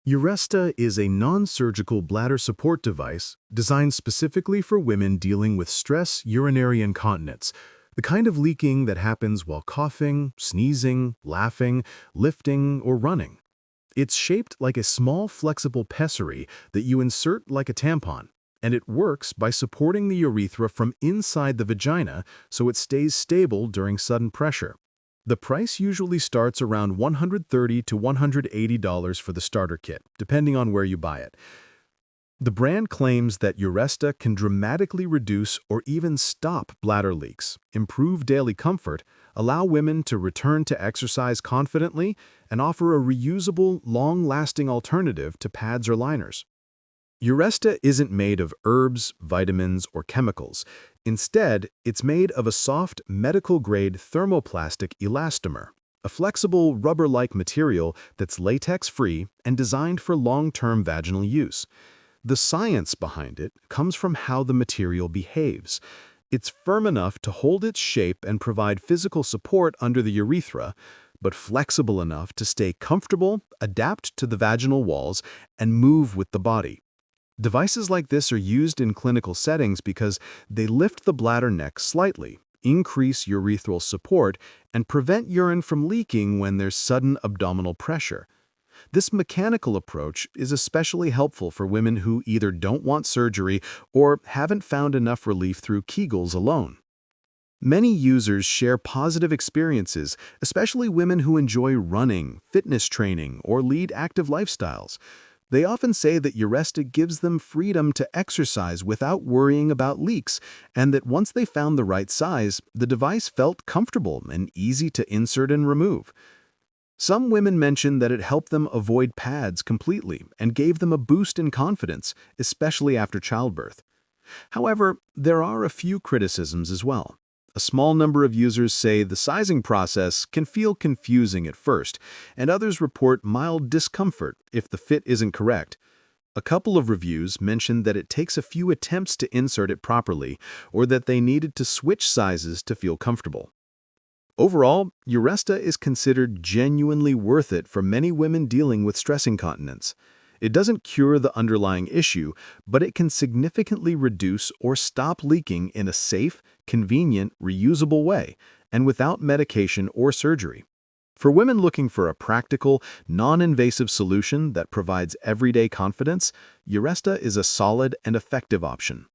Uresta is a non-surgical bladder support device designed specifically for women dealing with stress urinary incontinence, the kind of leaking that happens while coughing, sneezing, laughing, lifting, or running. It's shaped like a small flexible pessary that you insert like a tampon, and it works by supporting the urethra from inside the vagina so it stays stable during sudden pressure. The price usually starts around $130 to $180 for the starter kit, depending on where you buy it. The brand claims that Uresta can dramatically reduce or even stop bladder leaks, improve daily comfort, allow women to return to exercise confidently, and offer a reusable, long-lasting alternative to pads or liners. Uresta isn't made of herbs, vitamins, or chemicals. Instead, it's made of a soft, medical-grade thermoplastic elastomer, a flexible, rubber-like material that's latex-free and designed for long-term vaginal use. The science behind it comes from how the material behaves. It's firm enough to hold its shape and provide physical support under the urethra, but flexible enough to stay comfortable, adapt to the vaginal walls, and move with the body. Devices like this are used in clinical settings because they lift the bladder neck slightly, increase urethral support, and prevent urine from leaking when there's sudden abdominal pressure. This mechanical approach is especially helpful for women who either don't want surgery or haven't found enough relief through Kegels alone. Many users share positive experiences, especially women who enjoy running, fitness training, or lead active lifestyles. They often say that Uresta gives them freedom to exercise without worrying about leaks, and that once they found the right size, the device felt comfortable and easy to insert and remove. Some women mention that it helped them avoid pads completely and gave them a boost in confidence, especially after childbirth. However, there are a few criticisms as well. A small number of users say the sizing process can feel confusing at first, and others report mild discomfort if the fit isn't correct. A couple of reviews mentioned that it takes a few attempts to insert it properly, or that they needed to switch sizes to feel comfortable. Overall, Uresta is considered genuinely worth it for many women dealing with stress incontinence. It doesn't cure the underlying issue, but it can significantly reduce or stop leaking in a safe, convenient, reusable way, and without medication or surgery. For women looking for a practical, non-invasive solution that provides everyday confidence, Uresta is a solid and effective option.